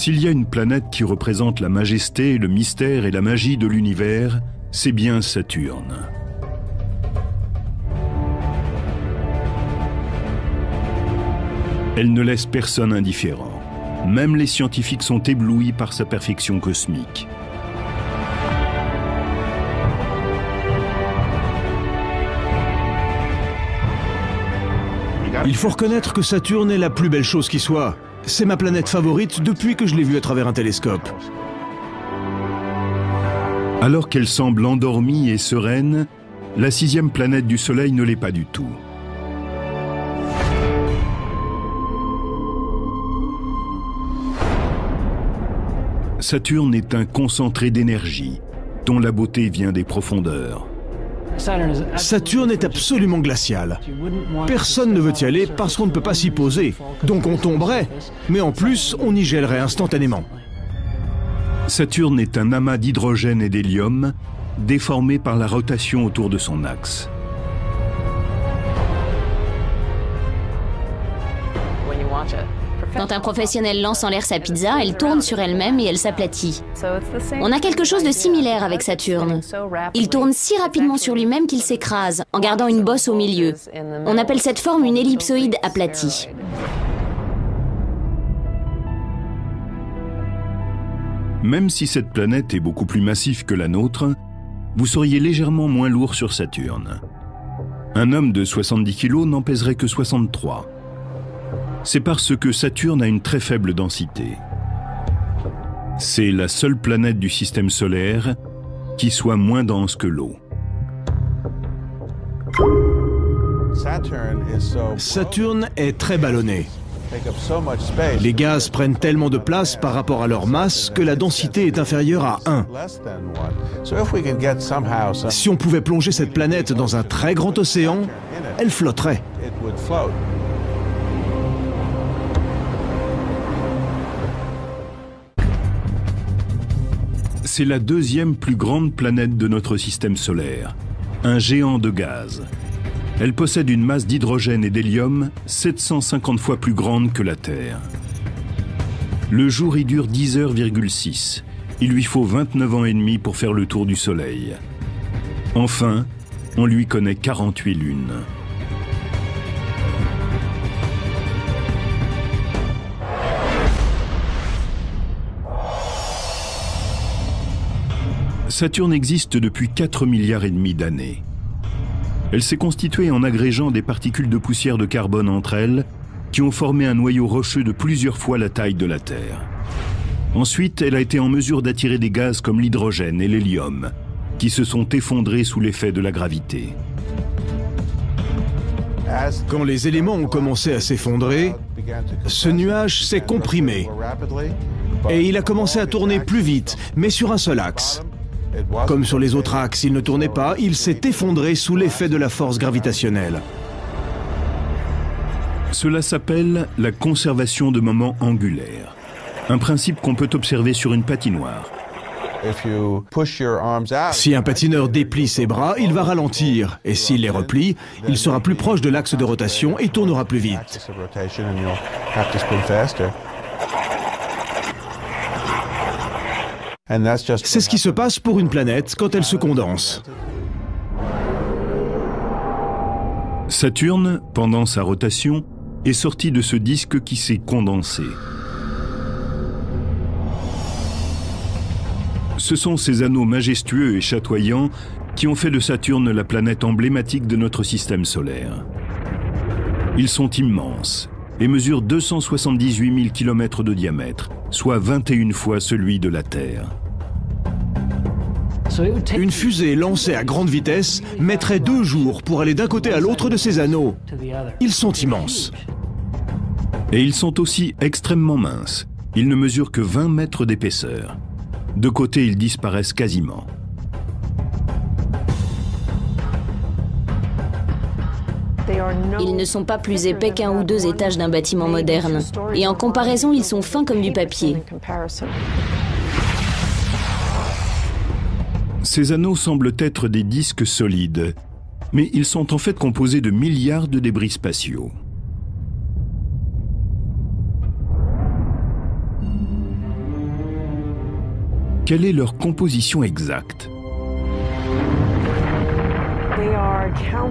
S'il y a une planète qui représente la majesté, le mystère et la magie de l'univers, c'est bien Saturne. Elle ne laisse personne indifférent. Même les scientifiques sont éblouis par sa perfection cosmique. Il faut reconnaître que Saturne est la plus belle chose qui soit. C'est ma planète favorite depuis que je l'ai vue à travers un télescope. Alors qu'elle semble endormie et sereine, la 6e planète du Soleil ne l'est pas du tout. Saturne est un concentré d'énergie, dont la beauté vient des profondeurs. Saturne est absolument glacial. Personne ne veut y aller parce qu'on ne peut pas s'y poser. Donc on tomberait, mais en plus, on y gèlerait instantanément. Saturne est un amas d'hydrogène et d'hélium, déformé par la rotation autour de son axe. Quand un professionnel lance en l'air sa pizza, elle tourne sur elle-même et elle s'aplatit. On a quelque chose de similaire avec Saturne. Il tourne si rapidement sur lui-même qu'il s'écrase, en gardant une bosse au milieu. On appelle cette forme une ellipsoïde aplatie. Même si cette planète est beaucoup plus massive que la nôtre, vous seriez légèrement moins lourd sur Saturne. Un homme de 70 kg n'en pèserait que 63. C'est parce que Saturne a une très faible densité. C'est la seule planète du système solaire qui soit moins dense que l'eau. Saturne est très ballonné. Les gaz prennent tellement de place par rapport à leur masse que la densité est inférieure à 1. Si on pouvait plonger cette planète dans un très grand océan, elle flotterait. C'est la 2e plus grande planète de notre système solaire, un géant de gaz. Elle possède une masse d'hydrogène et d'hélium 750 fois plus grande que la Terre. Le jour y dure 10h,6. Il lui faut 29 ans et demi pour faire le tour du Soleil. Enfin, on lui connaît 48 lunes. Saturne existe depuis 4,5 milliards d'années. Elle s'est constituée en agrégeant des particules de poussière de carbone entre elles, qui ont formé un noyau rocheux de plusieurs fois la taille de la Terre. Ensuite, elle a été en mesure d'attirer des gaz comme l'hydrogène et l'hélium, qui se sont effondrés sous l'effet de la gravité. Quand les éléments ont commencé à s'effondrer, ce nuage s'est comprimé et il a commencé à tourner plus vite, mais sur un seul axe. Comme sur les autres axes, il ne tournait pas, il s'est effondré sous l'effet de la force gravitationnelle. Cela s'appelle la conservation de moments angulaires, un principe qu'on peut observer sur une patinoire. Si un patineur déplie ses bras, il va ralentir, et s'il les replie, il sera plus proche de l'axe de rotation et tournera plus vite. C'est ce qui se passe pour une planète quand elle se condense. Saturne, pendant sa rotation, est sorti de ce disque qui s'est condensé. Ce sont ces anneaux majestueux et chatoyants qui ont fait de Saturne la planète emblématique de notre système solaire. Ils sont immenses et mesurent 278 000 km de diamètre, soit 21 fois celui de la Terre. Une fusée lancée à grande vitesse mettrait 2 jours pour aller d'un côté à l'autre de ces anneaux. Ils sont immenses. Et ils sont aussi extrêmement minces. Ils ne mesurent que 20 mètres d'épaisseur. De côté, ils disparaissent quasiment. Ils ne sont pas plus épais qu'un ou 2 étages d'un bâtiment moderne. Et en comparaison, ils sont fins comme du papier. Ces anneaux semblent être des disques solides, mais ils sont en fait composés de milliards de débris spatiaux. quelle est leur composition exacte?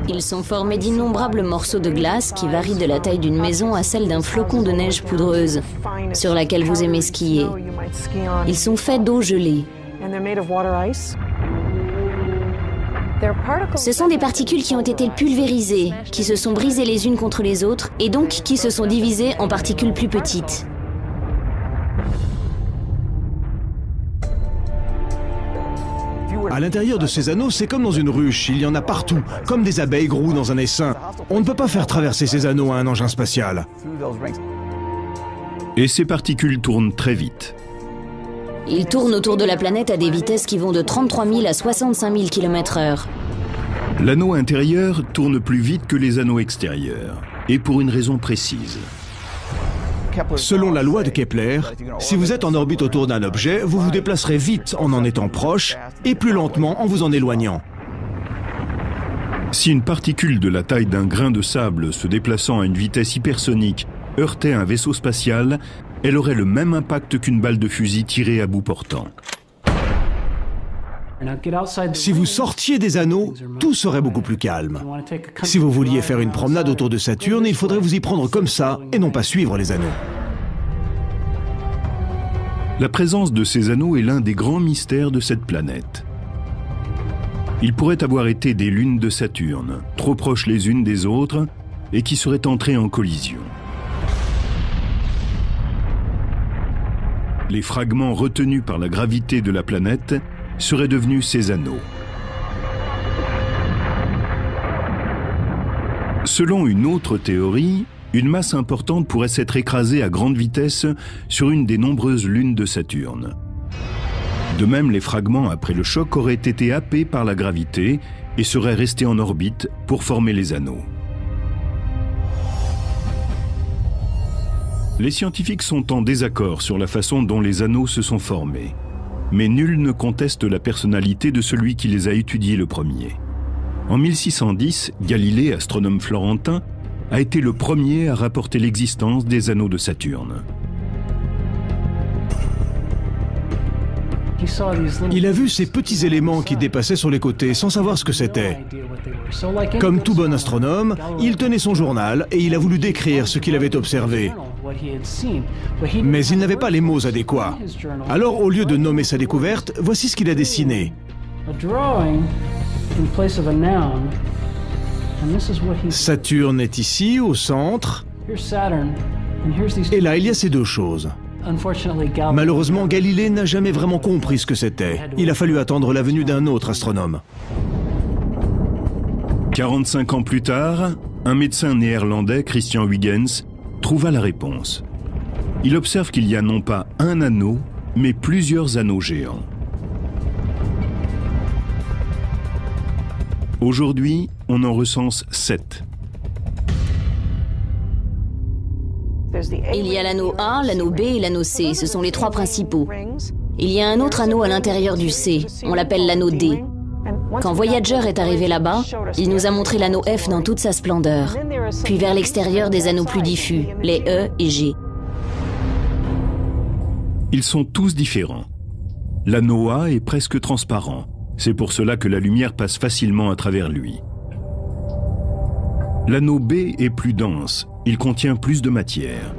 Ils sont formés d'innombrables morceaux de glace qui varient de la taille d'une maison à celle d'un flocon de neige poudreuse sur laquelle vous aimez skier. Ils sont faits d'eau gelée. Ce sont des particules qui ont été pulvérisées, qui se sont brisées les unes contre les autres et donc qui se sont divisées en particules plus petites. À l'intérieur de ces anneaux, c'est comme dans une ruche, il y en a partout, comme des abeilles groues dans un essaim. On ne peut pas faire traverser ces anneaux à un engin spatial. Et ces particules tournent très vite. Ils tournent autour de la planète à des vitesses qui vont de 33 000 à 65 000 km/h. L'anneau intérieur tourne plus vite que les anneaux extérieurs, et pour une raison précise. Selon la loi de Kepler, si vous êtes en orbite autour d'un objet, vous vous déplacerez vite en étant proche et plus lentement en vous en éloignant. Si une particule de la taille d'un grain de sable se déplaçant à une vitesse hypersonique heurtait un vaisseau spatial, elle aurait le même impact qu'une balle de fusil tirée à bout portant. Si vous sortiez des anneaux, tout serait beaucoup plus calme. Si vous vouliez faire une promenade autour de Saturne, il faudrait vous y prendre comme ça et non pas suivre les anneaux. La présence de ces anneaux est l'un des grands mystères de cette planète. Ils pourraient avoir été des lunes de Saturne, trop proches les unes des autres et qui seraient entrées en collision. Les fragments retenus par la gravité de la planète seraient devenus ces anneaux. Selon une autre théorie, une masse importante pourrait s'être écrasée à grande vitesse sur une des nombreuses lunes de Saturne. De même, les fragments après le choc auraient été happés par la gravité et seraient restés en orbite pour former les anneaux. Les scientifiques sont en désaccord sur la façon dont les anneaux se sont formés. Mais nul ne conteste la personnalité de celui qui les a étudiés le premier. En 1610, Galilée, astronome florentin, a été le premier à rapporter l'existence des anneaux de Saturne. Il a vu ces petits éléments qui dépassaient sur les côtés sans savoir ce que c'était. Comme tout bon astronome, il tenait son journal et il a voulu décrire ce qu'il avait observé. Mais il n'avait pas les mots adéquats. Alors, au lieu de nommer sa découverte, voici ce qu'il a dessiné. Saturne est ici, au centre. Et là, il y a ces deux choses. Malheureusement, Galilée n'a jamais vraiment compris ce que c'était. Il a fallu attendre la venue d'un autre astronome. 45 ans plus tard, un médecin néerlandais, Christian Huygens, trouva la réponse. Il observe qu'il y a non pas un anneau, mais plusieurs anneaux géants. Aujourd'hui, on en recense 7. Il y a l'anneau A, l'anneau B et l'anneau C, ce sont les trois principaux. Il y a un autre anneau à l'intérieur du C, on l'appelle l'anneau D. Quand Voyager est arrivé là-bas, il nous a montré l'anneau F dans toute sa splendeur. Puis vers l'extérieur des anneaux plus diffus, les E et G. Ils sont tous différents. L'anneau A est presque transparent. C'est pour cela que la lumière passe facilement à travers lui. L'anneau B est plus dense. Il contient plus de matière.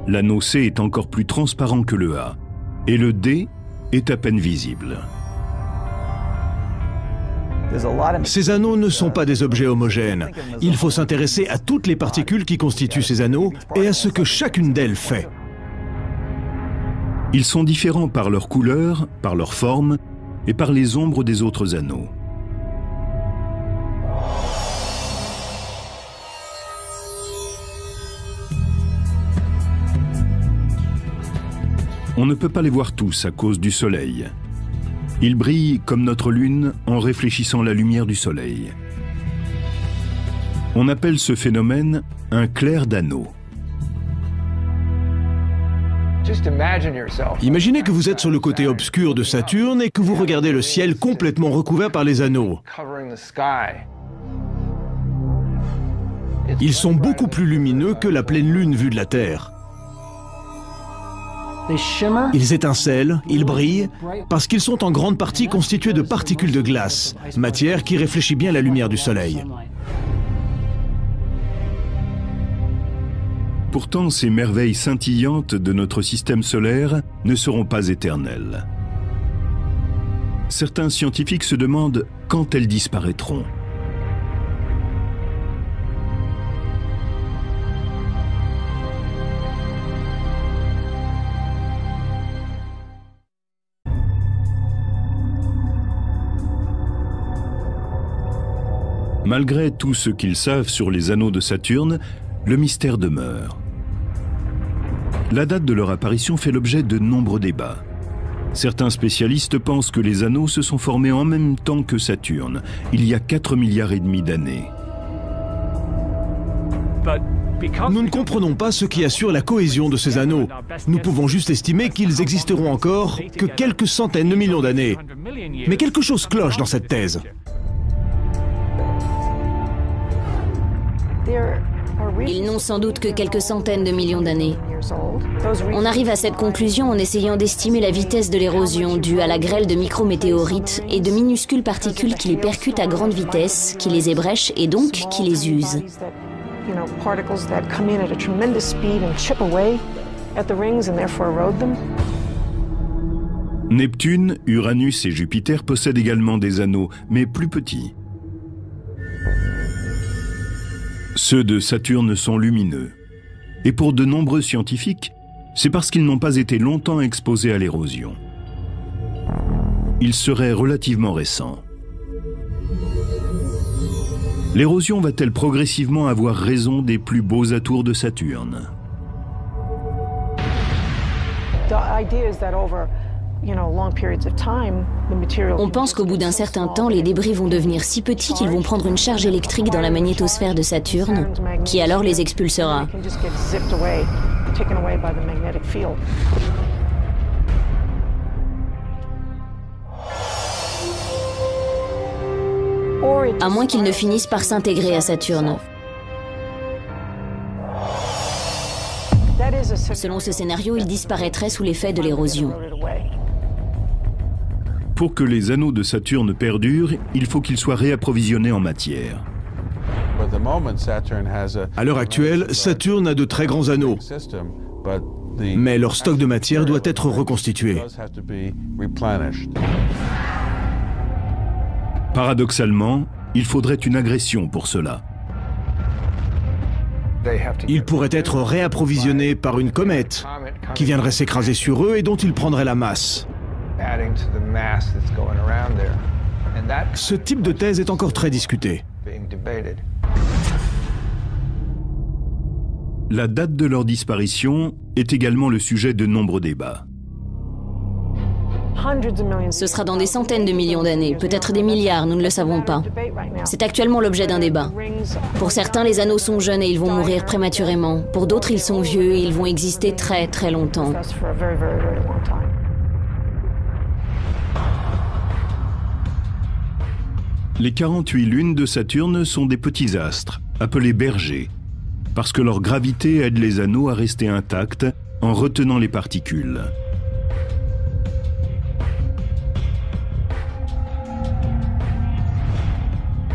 L'anneau C est encore plus transparent que le A. Et le D est à peine visible. Ces anneaux ne sont pas des objets homogènes. Il faut s'intéresser à toutes les particules qui constituent ces anneaux et à ce que chacune d'elles fait. Ils sont différents par leur couleur, par leur forme et par les ombres des autres anneaux. On ne peut pas les voir tous à cause du Soleil. Ils brillent comme notre Lune en réfléchissant la lumière du Soleil. On appelle ce phénomène un clair d'anneau. Imaginez que vous êtes sur le côté obscur de Saturne et que vous regardez le ciel complètement recouvert par les anneaux. Ils sont beaucoup plus lumineux que la pleine Lune vue de la Terre. Ils étincellent, ils brillent, parce qu'ils sont en grande partie constitués de particules de glace, matière qui réfléchit bien la lumière du Soleil. Pourtant, ces merveilles scintillantes de notre système solaire ne seront pas éternelles. Certains scientifiques se demandent quand elles disparaîtront. Malgré tout ce qu'ils savent sur les anneaux de Saturne, le mystère demeure. La date de leur apparition fait l'objet de nombreux débats. Certains spécialistes pensent que les anneaux se sont formés en même temps que Saturne, il y a 4,5 milliards d'années. Nous ne comprenons pas ce qui assure la cohésion de ces anneaux. Nous pouvons juste estimer qu'ils existeront encore que quelques centaines de millions d'années. Mais quelque chose cloche dans cette thèse. Ils n'ont sans doute que quelques centaines de millions d'années. On arrive à cette conclusion en essayant d'estimer la vitesse de l'érosion due à la grêle de micrométéorites et de minuscules particules qui les percutent à grande vitesse, qui les ébrèchent et donc qui les usent. Neptune, Uranus et Jupiter possèdent également des anneaux, mais plus petits. Ceux de Saturne sont lumineux. Et pour de nombreux scientifiques, c'est parce qu'ils n'ont pas été longtemps exposés à l'érosion. Ils seraient relativement récents. L'érosion va-t-elle progressivement avoir raison des plus beaux atours de Saturne ? On pense qu'au bout d'un certain temps, les débris vont devenir si petits qu'ils vont prendre une charge électrique dans la magnétosphère de Saturne, qui alors les expulsera. À moins qu'ils ne finissent par s'intégrer à Saturne. Selon ce scénario, ils disparaîtraient sous l'effet de l'érosion. Pour que les anneaux de Saturne perdurent, il faut qu'ils soient réapprovisionnés en matière. À l'heure actuelle, Saturne a de très grands anneaux, mais leur stock de matière doit être reconstitué. Paradoxalement, il faudrait une agression pour cela. Ils pourraient être réapprovisionnés par une comète qui viendrait s'écraser sur eux et dont ils prendraient la masse. Ce type de thèse est encore très discuté. La date de leur disparition est également le sujet de nombreux débats. Ce sera dans des centaines de millions d'années, peut-être des milliards, nous ne le savons pas. C'est actuellement l'objet d'un débat. Pour certains, les anneaux sont jeunes et ils vont mourir prématurément. Pour d'autres, ils sont vieux et ils vont exister très très longtemps. Les 48 lunes de Saturne sont des petits astres, appelés bergers, parce que leur gravité aide les anneaux à rester intacts en retenant les particules.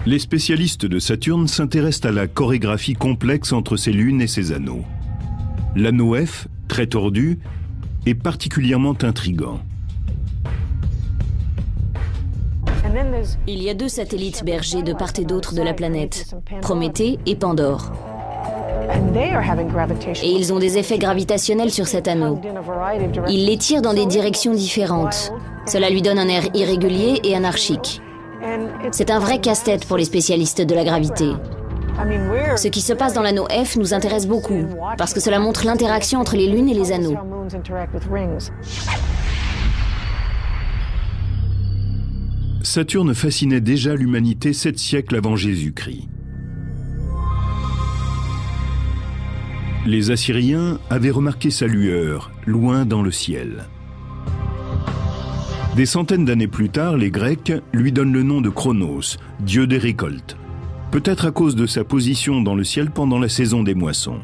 Les spécialistes de Saturne s'intéressent à la chorégraphie complexe entre ses lunes et ses anneaux. L'anneau F, très tordu, est particulièrement intrigant. Il y a deux satellites bergers de part et d'autre de la planète, Prométhée et Pandore. Et ils ont des effets gravitationnels sur cet anneau. Ils les tirent dans des directions différentes. Cela lui donne un air irrégulier et anarchique. C'est un vrai casse-tête pour les spécialistes de la gravité. Ce qui se passe dans l'anneau F nous intéresse beaucoup, parce que cela montre l'interaction entre les lunes et les anneaux. Saturne fascinait déjà l'humanité 7 siècles avant Jésus-Christ. Les Assyriens avaient remarqué sa lueur, loin dans le ciel. Des centaines d'années plus tard, les Grecs lui donnent le nom de Chronos, dieu des récoltes, peut-être à cause de sa position dans le ciel pendant la saison des moissons.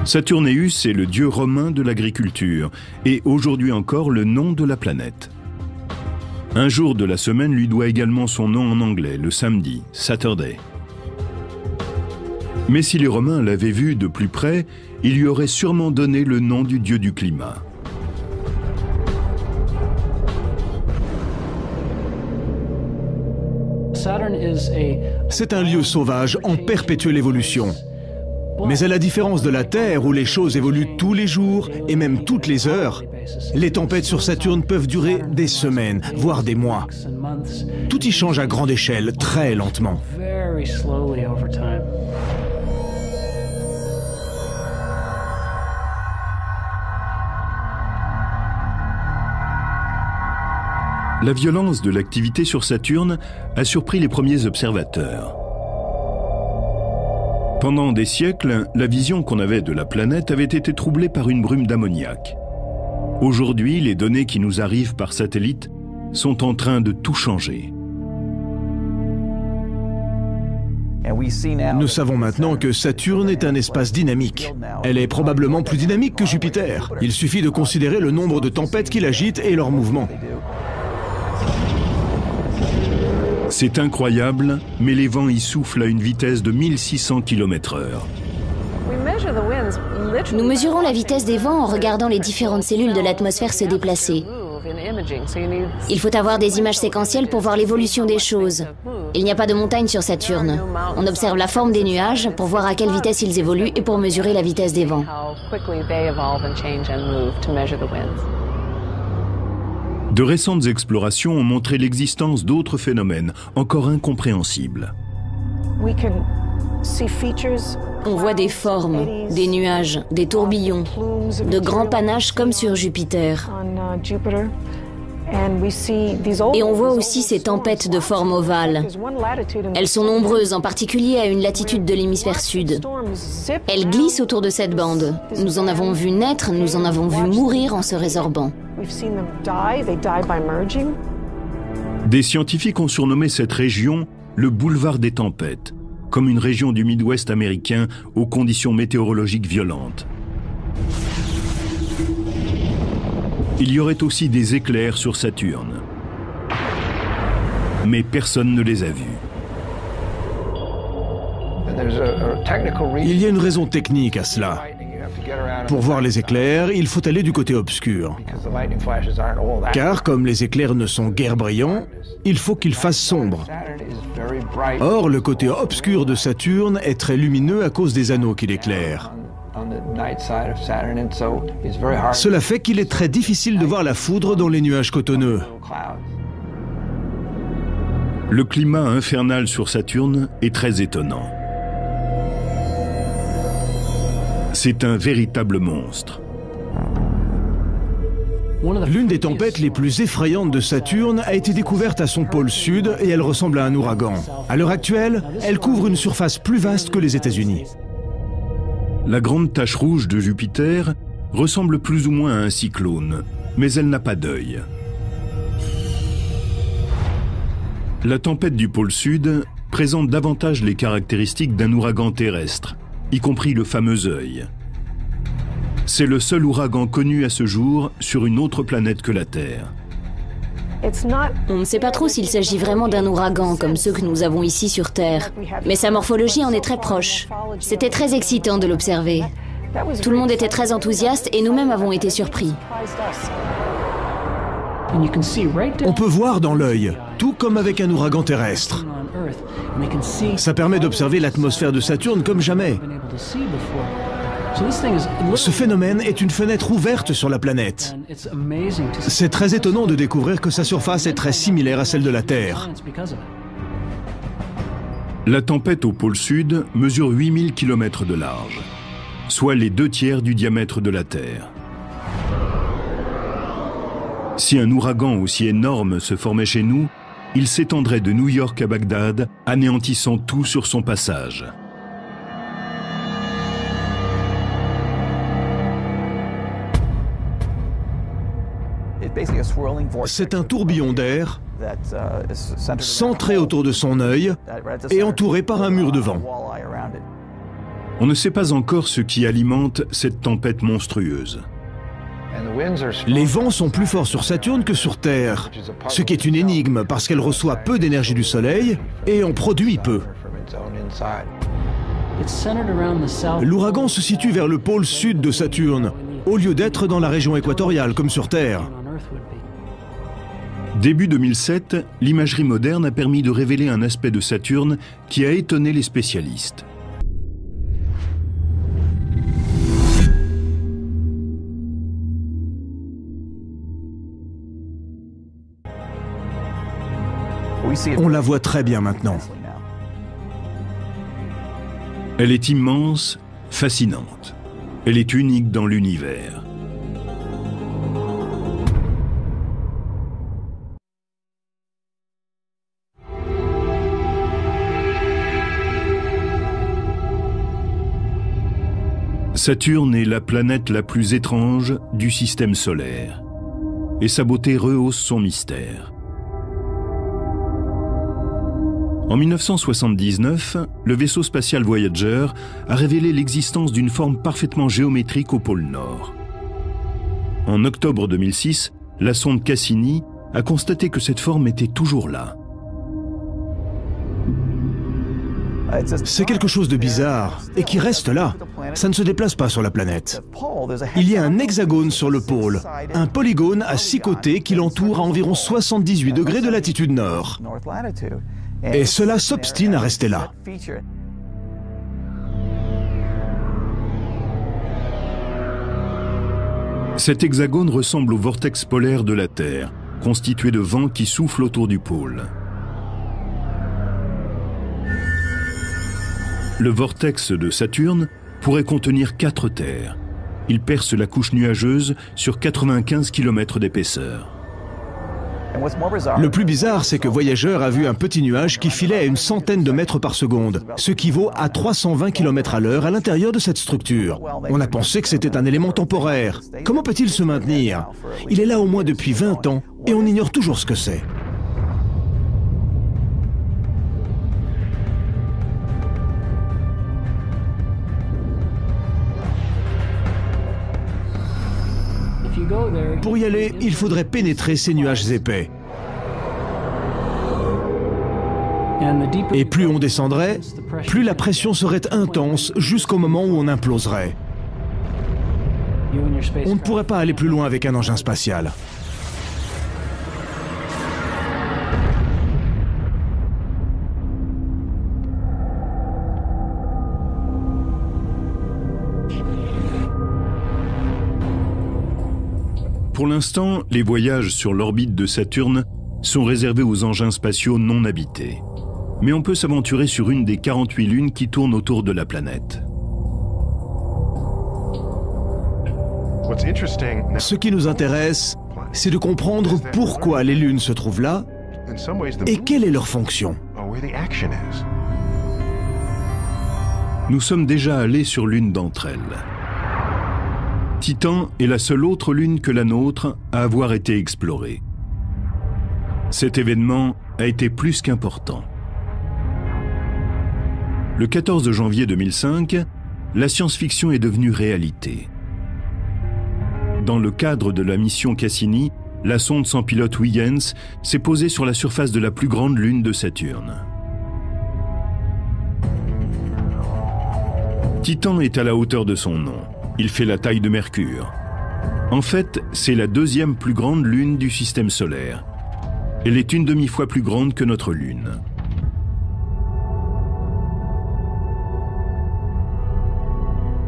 Saturnéus est le dieu romain de l'agriculture et aujourd'hui encore le nom de la planète. Un jour de la semaine lui doit également son nom en anglais, le samedi, Saturday. Mais si les Romains l'avaient vu de plus près, ils lui auraient sûrement donné le nom du dieu du climat. C'est un lieu sauvage en perpétuelle évolution. Mais à la différence de la Terre, où les choses évoluent tous les jours et même toutes les heures, les tempêtes sur Saturne peuvent durer des semaines, voire des mois. Tout y change à grande échelle, très lentement. La violence de l'activité sur Saturne a surpris les premiers observateurs. Pendant des siècles, la vision qu'on avait de la planète avait été troublée par une brume d'ammoniac. Aujourd'hui, les données qui nous arrivent par satellite sont en train de tout changer. Nous savons maintenant que Saturne est un espace dynamique. Elle est probablement plus dynamique que Jupiter. Il suffit de considérer le nombre de tempêtes qui l'agitent et leurs mouvements. C'est incroyable, mais les vents y soufflent à une vitesse de 1600 km/h. Nous mesurons la vitesse des vents en regardant les différentes cellules de l'atmosphère se déplacer. Il faut avoir des images séquentielles pour voir l'évolution des choses. Il n'y a pas de montagne sur Saturne. On observe la forme des nuages pour voir à quelle vitesse ils évoluent et pour mesurer la vitesse des vents. De récentes explorations ont montré l'existence d'autres phénomènes encore incompréhensibles. On voit des formes, des nuages, des tourbillons, de grands panaches comme sur Jupiter. Et on voit aussi ces tempêtes de forme ovale. Elles sont nombreuses, en particulier à une latitude de l'hémisphère sud. Elles glissent autour de cette bande. Nous en avons vu naître, nous en avons vu mourir en se résorbant. Des scientifiques ont surnommé cette région le boulevard des tempêtes, comme une région du Midwest américain aux conditions météorologiques violentes. Il y aurait aussi des éclairs sur Saturne. Mais personne ne les a vus. Il y a une raison technique à cela. Pour voir les éclairs, il faut aller du côté obscur. Car comme les éclairs ne sont guère brillants, il faut qu'ils fassent sombre. Or, le côté obscur de Saturne est très lumineux à cause des anneaux qui l'éclairent. Cela fait qu'il est très difficile de voir la foudre dans les nuages cotonneux. Le climat infernal sur Saturne est très étonnant. C'est un véritable monstre. L'une des tempêtes les plus effrayantes de Saturne a été découverte à son pôle sud et elle ressemble à un ouragan. À l'heure actuelle, elle couvre une surface plus vaste que les États-Unis. La grande tache rouge de Jupiter ressemble plus ou moins à un cyclone, mais elle n'a pas d'œil. La tempête du pôle sud présente davantage les caractéristiques d'un ouragan terrestre, y compris le fameux œil. C'est le seul ouragan connu à ce jour sur une autre planète que la Terre. On ne sait pas trop s'il s'agit vraiment d'un ouragan comme ceux que nous avons ici sur Terre, mais sa morphologie en est très proche. C'était très excitant de l'observer. Tout le monde était très enthousiaste et nous-mêmes avons été surpris. On peut voir dans l'œil, tout comme avec un ouragan terrestre. Ça permet d'observer l'atmosphère de Saturne comme jamais. Ce phénomène est une fenêtre ouverte sur la planète. C'est très étonnant de découvrir que sa surface est très similaire à celle de la Terre. La tempête au pôle sud mesure 8000 km de large, soit les 2/3 du diamètre de la Terre. Si un ouragan aussi énorme se formait chez nous, il s'étendrait de New York à Bagdad, anéantissant tout sur son passage. C'est un tourbillon d'air centré autour de son œil et entouré par un mur de vent. On ne sait pas encore ce qui alimente cette tempête monstrueuse. Les vents sont plus forts sur Saturne que sur Terre, ce qui est une énigme parce qu'elle reçoit peu d'énergie du Soleil et en produit peu. L'ouragan se situe vers le pôle sud de Saturne, au lieu d'être dans la région équatoriale comme sur Terre. Début 2007, l'imagerie moderne a permis de révéler un aspect de Saturne qui a étonné les spécialistes. On la voit très bien maintenant. Elle est immense, fascinante. Elle est unique dans l'univers. Saturne est la planète la plus étrange du système solaire. Et sa beauté rehausse son mystère. En 1979, le vaisseau spatial Voyager a révélé l'existence d'une forme parfaitement géométrique au pôle Nord. En octobre 2006, la sonde Cassini a constaté que cette forme était toujours là. C'est quelque chose de bizarre et qui reste là. Ça ne se déplace pas sur la planète. Il y a un hexagone sur le pôle, un polygone à 6 côtés qui l'entoure à environ 78 degrés de latitude nord. Et cela s'obstine à rester là. Cet hexagone ressemble au vortex polaire de la Terre, constitué de vents qui soufflent autour du pôle. Le vortex de Saturne pourrait contenir 4 terres. Il perce la couche nuageuse sur 95 km d'épaisseur. Le plus bizarre, c'est que Voyager a vu un petit nuage qui filait à une centaine de mètres par seconde, ce qui vaut à 320 km à l'heure à l'intérieur de cette structure. On a pensé que c'était un élément temporaire. Comment peut-il se maintenir? Il est là au moins depuis 20 ans et on ignore toujours ce que c'est. Pour y aller, il faudrait pénétrer ces nuages épais. Et plus on descendrait, plus la pression serait intense jusqu'au moment où on imploserait. On ne pourrait pas aller plus loin avec un engin spatial. Pour l'instant, les voyages sur l'orbite de Saturne sont réservés aux engins spatiaux non habités. Mais on peut s'aventurer sur une des 48 lunes qui tournent autour de la planète. Ce qui nous intéresse, c'est de comprendre pourquoi les lunes se trouvent là et quelle est leur fonction. Nous sommes déjà allés sur l'une d'entre elles. Titan est la seule autre lune que la nôtre à avoir été explorée. Cet événement a été plus qu'important. Le 14 janvier 2005, la science-fiction est devenue réalité. Dans le cadre de la mission Cassini, la sonde sans pilote Huygens s'est posée sur la surface de la plus grande lune de Saturne. Titan est à la hauteur de son nom. Il fait la taille de Mercure. En fait, c'est la deuxième plus grande lune du système solaire. Elle est une demi-fois plus grande que notre lune.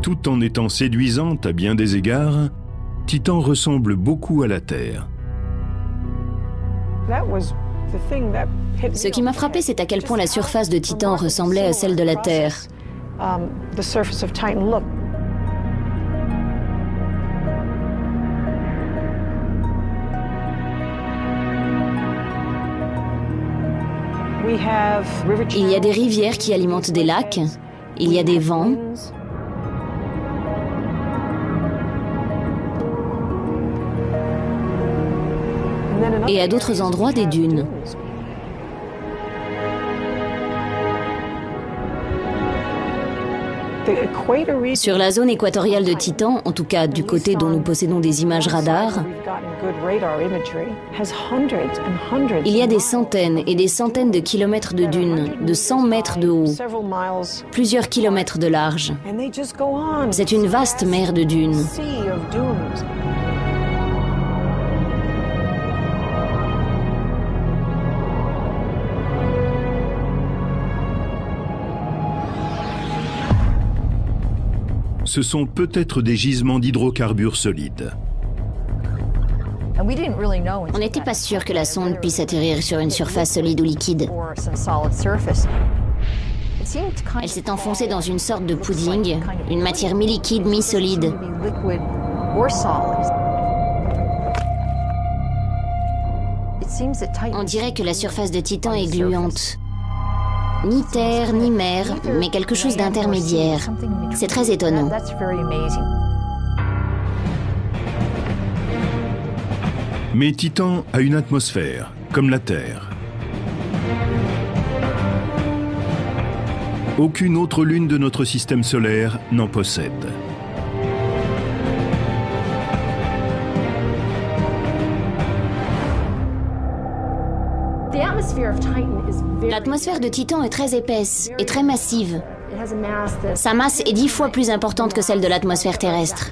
Tout en étant séduisante à bien des égards, Titan ressemble beaucoup à la Terre. Ce qui m'a frappé, c'est à quel point la surface de Titan ressemblait à celle de la Terre. Il y a des rivières qui alimentent des lacs, il y a des vents. Et à d'autres endroits, des dunes. Sur la zone équatoriale de Titan, en tout cas du côté dont nous possédons des images radars, il y a des centaines et des centaines de kilomètres de dunes, de 100 mètres de haut, plusieurs kilomètres de large. C'est une vaste mer de dunes. Ce sont peut-être des gisements d'hydrocarbures solides. On n'était pas sûr que la sonde puisse atterrir sur une surface solide ou liquide. Elle s'est enfoncée dans une sorte de pudding, une matière mi-liquide, mi-solide. On dirait que la surface de Titan est gluante. Ni terre, ni mer, mais quelque chose d'intermédiaire. C'est très étonnant. Mais Titan a une atmosphère, comme la Terre. Aucune autre lune de notre système solaire n'en possède. L'atmosphère de Titan est très épaisse et très massive. Sa masse est 10 fois plus importante que celle de l'atmosphère terrestre.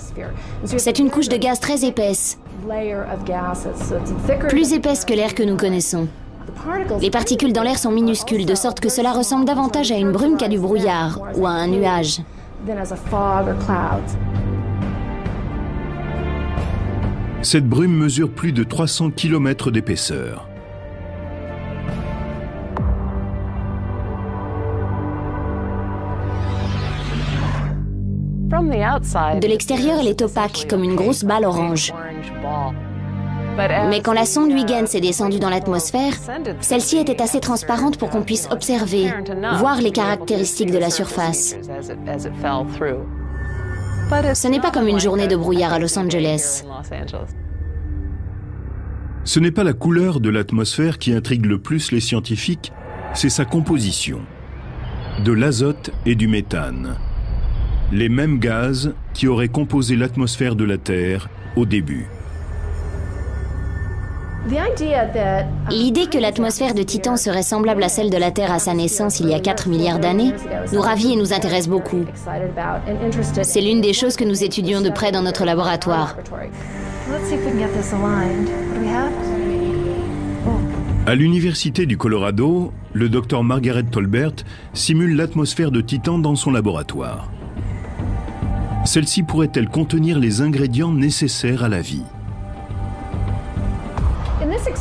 C'est une couche de gaz très épaisse, plus épaisse que l'air que nous connaissons. Les particules dans l'air sont minuscules, de sorte que cela ressemble davantage à une brume qu'à du brouillard ou à un nuage. Cette brume mesure plus de 300 km d'épaisseur. De l'extérieur, elle est opaque, comme une grosse balle orange. Mais quand la sonde Huygens est descendue dans l'atmosphère, celle-ci était assez transparente pour qu'on puisse observer, voir les caractéristiques de la surface. Ce n'est pas comme une journée de brouillard à Los Angeles. Ce n'est pas la couleur de l'atmosphère qui intrigue le plus les scientifiques, c'est sa composition. De l'azote et du méthane. Les mêmes gaz qui auraient composé l'atmosphère de la Terre au début. L'idée que l'atmosphère de Titan serait semblable à celle de la Terre à sa naissance il y a 4 milliards d'années nous ravit et nous intéresse beaucoup. C'est l'une des choses que nous étudions de près dans notre laboratoire. À l'Université du Colorado, le docteur Margaret Tolbert simule l'atmosphère de Titan dans son laboratoire. Celle-ci pourrait-elle contenir les ingrédients nécessaires à la vie?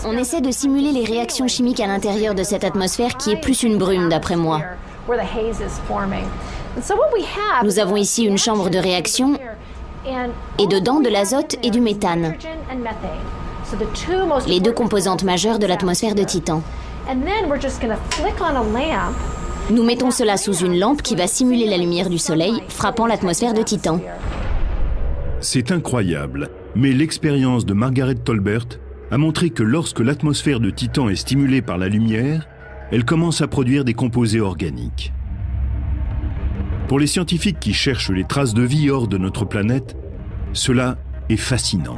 On essaie de simuler les réactions chimiques à l'intérieur de cette atmosphère qui est plus une brume, d'après moi. Nous avons ici une chambre de réaction et dedans de l'azote et du méthane, les deux composantes majeures de l'atmosphère de Titan. Nous mettons cela sous une lampe qui va simuler la lumière du soleil frappant l'atmosphère de Titan. C'est incroyable, mais l'expérience de Margaret Tolbert a montré que lorsque l'atmosphère de Titan est stimulée par la lumière, elle commence à produire des composés organiques. Pour les scientifiques qui cherchent les traces de vie hors de notre planète, cela est fascinant.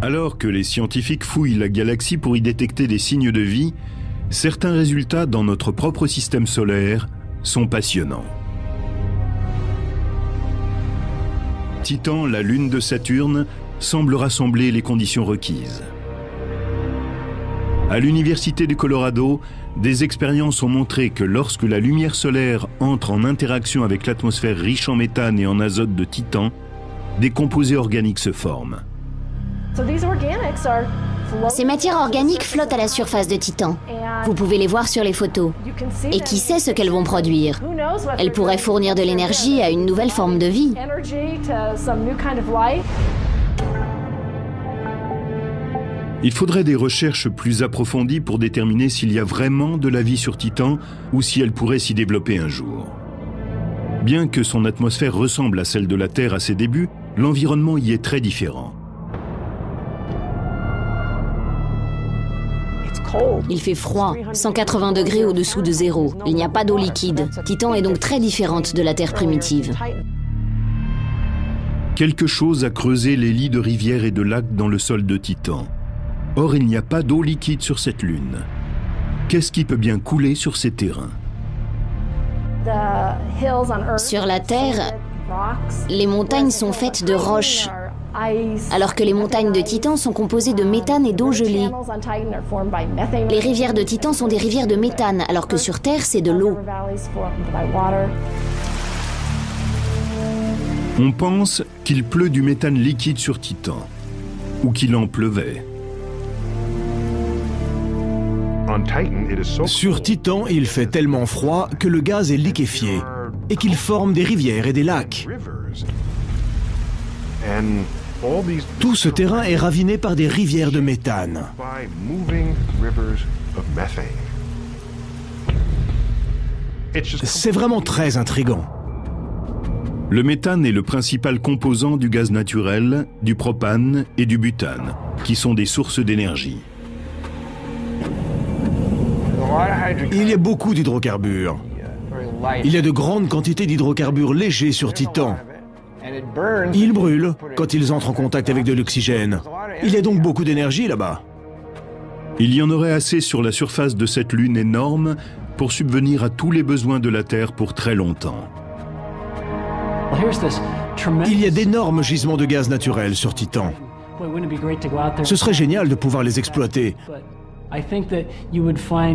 Alors que les scientifiques fouillent la galaxie pour y détecter des signes de vie, certains résultats dans notre propre système solaire sont passionnants. Titan, la lune de Saturne, semble rassembler les conditions requises. À l'Université du Colorado, des expériences ont montré que lorsque la lumière solaire entre en interaction avec l'atmosphère riche en méthane et en azote de Titan, des composés organiques se forment. Ces matières organiques flottent à la surface de Titan. Vous pouvez les voir sur les photos. Et qui sait ce qu'elles vont produire? Elles pourraient fournir de l'énergie à une nouvelle forme de vie. Il faudrait des recherches plus approfondies pour déterminer s'il y a vraiment de la vie sur Titan ou si elle pourrait s'y développer un jour. Bien que son atmosphère ressemble à celle de la Terre à ses débuts, l'environnement y est très différent. Il fait froid, 180 degrés au-dessous de zéro. Il n'y a pas d'eau liquide. Titan est donc très différente de la Terre primitive. Quelque chose a creusé les lits de rivières et de lacs dans le sol de Titan. Or, il n'y a pas d'eau liquide sur cette lune. Qu'est-ce qui peut bien couler sur ces terrains? Sur la Terre, les montagnes sont faites de roches, alors que les montagnes de Titan sont composées de méthane et d'eau gelée. Les rivières de Titan sont des rivières de méthane, alors que sur Terre, c'est de l'eau. On pense qu'il pleut du méthane liquide sur Titan, ou qu'il en pleuvait. Sur Titan, il fait tellement froid que le gaz est liquéfié et qu'il forme des rivières et des lacs. Tout ce terrain est raviné par des rivières de méthane. C'est vraiment très intriguant. Le méthane est le principal composant du gaz naturel, du propane et du butane, qui sont des sources d'énergie. Il y a beaucoup d'hydrocarbures. Il y a de grandes quantités d'hydrocarbures légers sur Titan. Ils brûlent quand ils entrent en contact avec de l'oxygène. Il y a donc beaucoup d'énergie là-bas. Il y en aurait assez sur la surface de cette lune énorme pour subvenir à tous les besoins de la Terre pour très longtemps. Il y a d'énormes gisements de gaz naturel sur Titan. Ce serait génial de pouvoir les exploiter.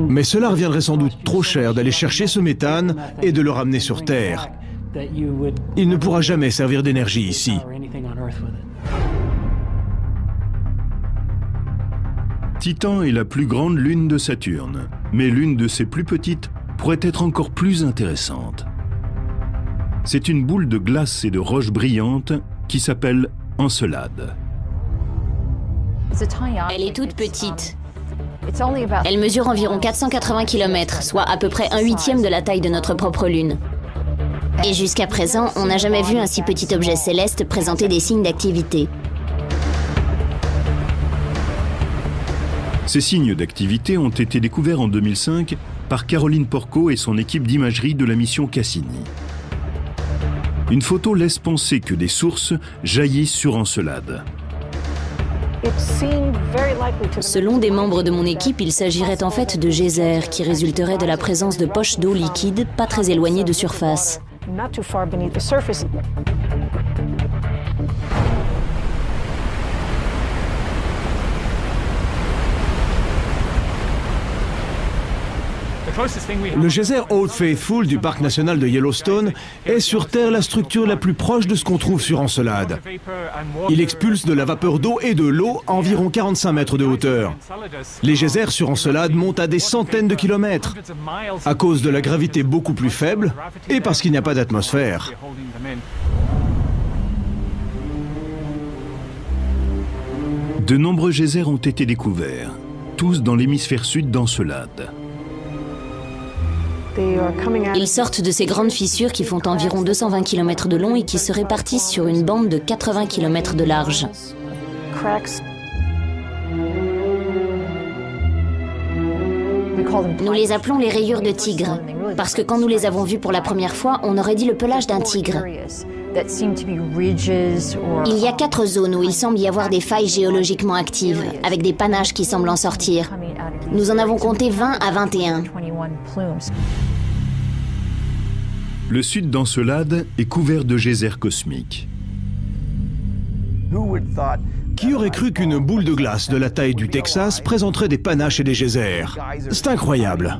Mais cela reviendrait sans doute trop cher d'aller chercher ce méthane et de le ramener sur Terre. Il ne pourra jamais servir d'énergie ici. Titan est la plus grande lune de Saturne, mais l'une de ses plus petites pourrait être encore plus intéressante. C'est une boule de glace et de roches brillantes qui s'appelle Encelade. Elle est toute petite. Elle mesure environ 480 km, soit à peu près 1/8 de la taille de notre propre Lune. Et jusqu'à présent, on n'a jamais vu un si petit objet céleste présenter des signes d'activité. Ces signes d'activité ont été découverts en 2005 par Caroline Porco et son équipe d'imagerie de la mission Cassini. Une photo laisse penser que des sources jaillissent sur Encelade. Selon des membres de mon équipe, il s'agirait en fait de geysers qui résulteraient de la présence de poches d'eau liquide pas très éloignées de surface. Le geyser Old Faithful du parc national de Yellowstone est sur Terre la structure la plus proche de ce qu'on trouve sur Encelade. Il expulse de la vapeur d'eau et de l'eau à environ 45 mètres de hauteur. Les geysers sur Encelade montent à des centaines de kilomètres à cause de la gravité beaucoup plus faible et parce qu'il n'y a pas d'atmosphère. De nombreux geysers ont été découverts, tous dans l'hémisphère sud d'Encelade. Ils sortent de ces grandes fissures qui font environ 220 km de long et qui se répartissent sur une bande de 80 km de large. Nous les appelons les rayures de tigre, parce que quand nous les avons vues pour la première fois, on aurait dit le pelage d'un tigre. Il y a 4 zones où il semble y avoir des failles géologiquement actives, avec des panaches qui semblent en sortir. Nous en avons compté 20 à 21. Le sud d'Encelade est couvert de geysers cosmiques. Qui aurait cru qu'une boule de glace de la taille du Texas présenterait des panaches et des geysers? C'est incroyable.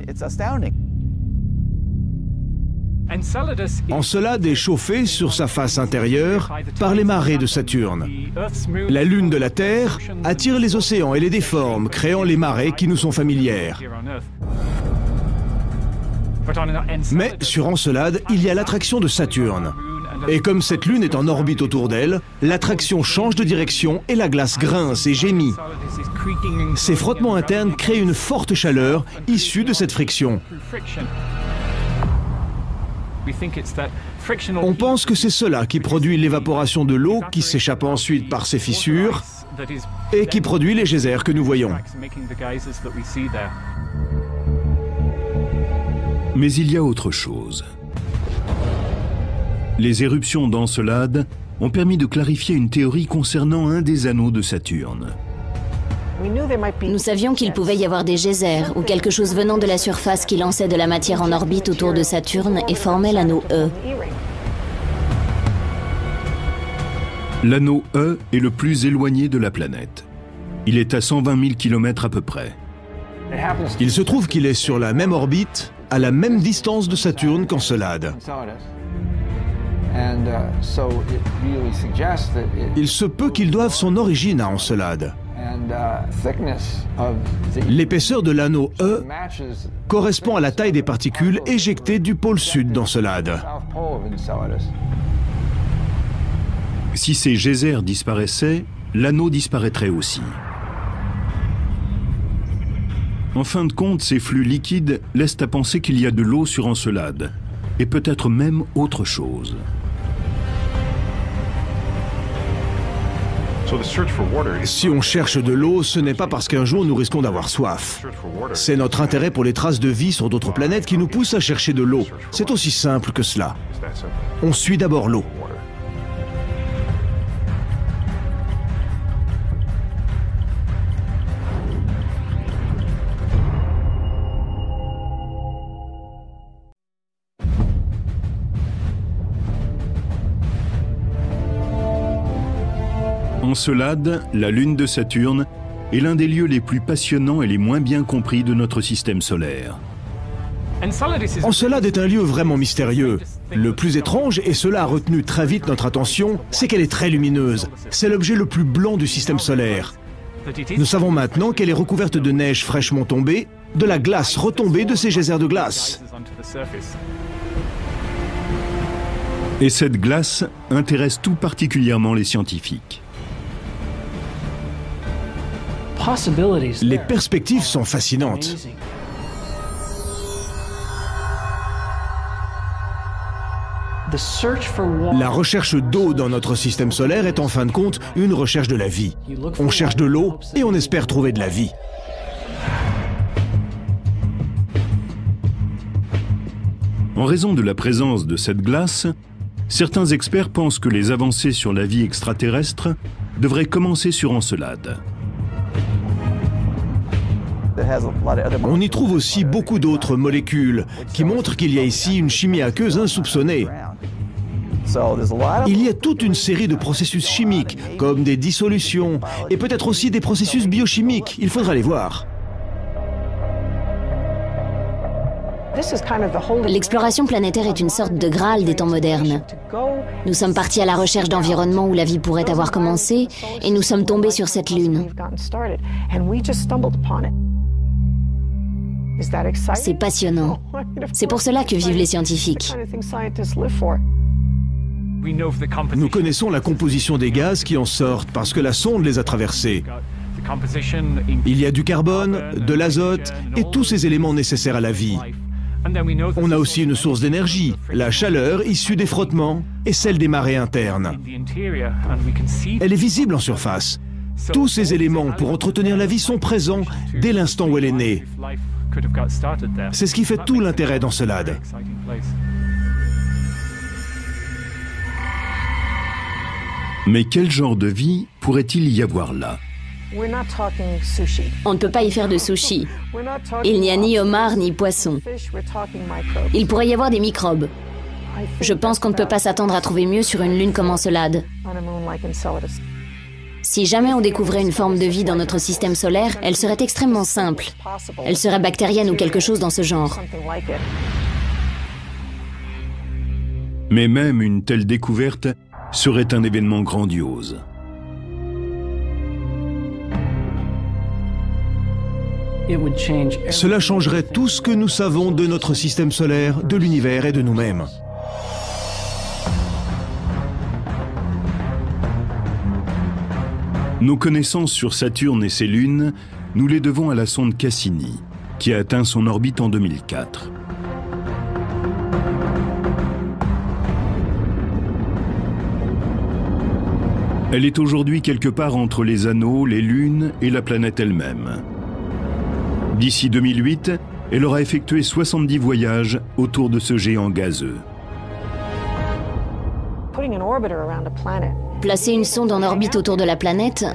Encelade est chauffée sur sa face intérieure par les marées de Saturne. La lune de la Terre attire les océans et les déforme, créant les marées qui nous sont familières. Mais sur Encelade, il y a l'attraction de Saturne. Et comme cette lune est en orbite autour d'elle, l'attraction change de direction et la glace grince et gémit. Ces frottements internes créent une forte chaleur issue de cette friction. On pense que c'est cela qui produit l'évaporation de l'eau qui s'échappe ensuite par ces fissures et qui produit les geysers que nous voyons. Mais il y a autre chose. Les éruptions d'Encelade ont permis de clarifier une théorie concernant un des anneaux de Saturne. Nous savions qu'il pouvait y avoir des geysers ou quelque chose venant de la surface qui lançait de la matière en orbite autour de Saturne et formait l'anneau E. L'anneau E est le plus éloigné de la planète. Il est à 120 000 km à peu près. Il se trouve qu'il est sur la même orbite, à la même distance de Saturne qu'Encelade. Il se peut qu'il doive son origine à Encelade. L'épaisseur de l'anneau E correspond à la taille des particules éjectées du pôle sud d'Encelade. Si ces geysers disparaissaient, l'anneau disparaîtrait aussi. En fin de compte, ces flux liquides laissent à penser qu'il y a de l'eau sur Encelade, et peut-être même autre chose. Si on cherche de l'eau, ce n'est pas parce qu'un jour nous risquons d'avoir soif. C'est notre intérêt pour les traces de vie sur d'autres planètes qui nous pousse à chercher de l'eau. C'est aussi simple que cela. On suit d'abord l'eau. Encelade, la lune de Saturne, est l'un des lieux les plus passionnants et les moins bien compris de notre système solaire. Encelade est un lieu vraiment mystérieux. Le plus étrange, et cela a retenu très vite notre attention, c'est qu'elle est très lumineuse. C'est l'objet le plus blanc du système solaire. Nous savons maintenant qu'elle est recouverte de neige fraîchement tombée, de la glace retombée de ces geysers de glace. Et cette glace intéresse tout particulièrement les scientifiques. Les perspectives sont fascinantes. La recherche d'eau dans notre système solaire est en fin de compte une recherche de la vie. On cherche de l'eau et on espère trouver de la vie. En raison de la présence de cette glace, certains experts pensent que les avancées sur la vie extraterrestre devraient commencer sur Encelade. On y trouve aussi beaucoup d'autres molécules qui montrent qu'il y a ici une chimie aqueuse insoupçonnée. Il y a toute une série de processus chimiques, comme des dissolutions, et peut-être aussi des processus biochimiques. Il faudra les voir. L'exploration planétaire est une sorte de Graal des temps modernes. Nous sommes partis à la recherche d'environnements où la vie pourrait avoir commencé, et nous sommes tombés sur cette lune. C'est passionnant. C'est pour cela que vivent les scientifiques. Nous connaissons la composition des gaz qui en sortent parce que la sonde les a traversés. Il y a du carbone, de l'azote et tous ces éléments nécessaires à la vie. On a aussi une source d'énergie, la chaleur issue des frottements et celle des marées internes. Elle est visible en surface. Tous ces éléments pour entretenir la vie sont présents dès l'instant où elle est née. C'est ce qui fait tout l'intérêt d'Encelade. Mais quel genre de vie pourrait-il y avoir là? On ne peut pas y faire de sushi. Il n'y a ni homard ni poisson. Il pourrait y avoir des microbes. Je pense qu'on ne peut pas s'attendre à trouver mieux sur une lune comme Encelade. Si jamais on découvrait une forme de vie dans notre système solaire, elle serait extrêmement simple. Elle serait bactérienne ou quelque chose dans ce genre. Mais même une telle découverte serait un événement grandiose. Cela changerait tout ce que nous savons de notre système solaire, de l'univers et de nous-mêmes. Nos connaissances sur Saturne et ses lunes, nous les devons à la sonde Cassini, qui a atteint son orbite en 2004. Elle est aujourd'hui quelque part entre les anneaux, les lunes et la planète elle-même. D'ici 2008, elle aura effectué 70 voyages autour de ce géant gazeux. Placer une sonde en orbite autour de la planète,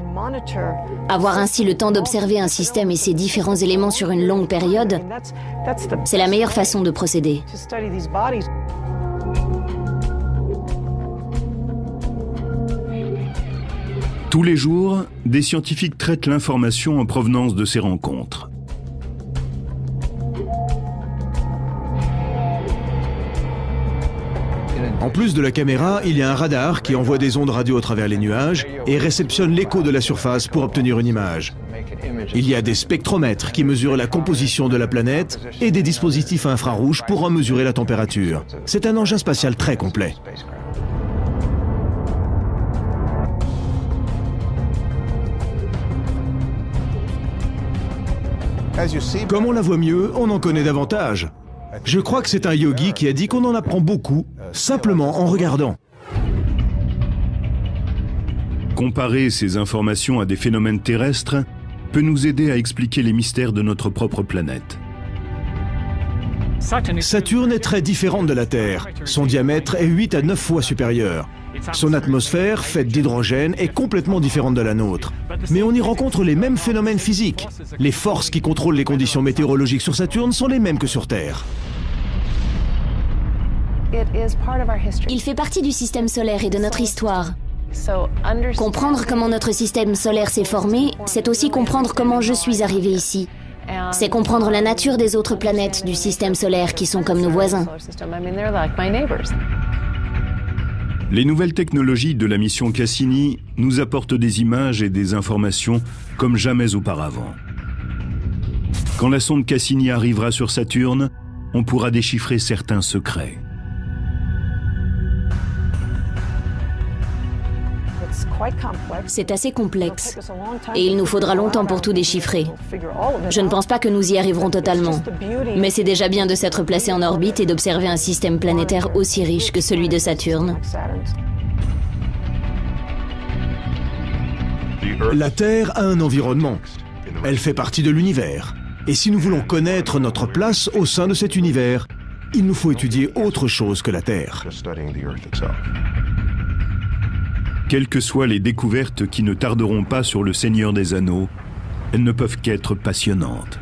avoir ainsi le temps d'observer un système et ses différents éléments sur une longue période, c'est la meilleure façon de procéder. Tous les jours, des scientifiques traitent l'information en provenance de ces rencontres. En plus de la caméra, il y a un radar qui envoie des ondes radio à travers les nuages et réceptionne l'écho de la surface pour obtenir une image. Il y a des spectromètres qui mesurent la composition de la planète et des dispositifs infrarouges pour en mesurer la température. C'est un engin spatial très complet. Comme on la voit mieux, on en connaît davantage. Je crois que c'est un yogi qui a dit qu'on en apprend beaucoup, simplement en regardant. Comparer ces informations à des phénomènes terrestres peut nous aider à expliquer les mystères de notre propre planète. Saturne est très différente de la Terre. Son diamètre est 8 à 9 fois supérieur. Son atmosphère, faite d'hydrogène, est complètement différente de la nôtre. Mais on y rencontre les mêmes phénomènes physiques. Les forces qui contrôlent les conditions météorologiques sur Saturne sont les mêmes que sur Terre. Il fait partie du système solaire et de notre histoire. Comprendre comment notre système solaire s'est formé, c'est aussi comprendre comment je suis arrivé ici. C'est comprendre la nature des autres planètes du système solaire qui sont comme nos voisins. Les nouvelles technologies de la mission Cassini nous apportent des images et des informations comme jamais auparavant. Quand la sonde Cassini arrivera sur Saturne, on pourra déchiffrer certains secrets. C'est assez complexe et il nous faudra longtemps pour tout déchiffrer. Je ne pense pas que nous y arriverons totalement, mais c'est déjà bien de s'être placé en orbite et d'observer un système planétaire aussi riche que celui de Saturne. La Terre a un environnement. Elle fait partie de l'univers. Et si nous voulons connaître notre place au sein de cet univers, il nous faut étudier autre chose que la Terre. Quelles que soient les découvertes qui ne tarderont pas sur le Seigneur des Anneaux, elles ne peuvent qu'être passionnantes.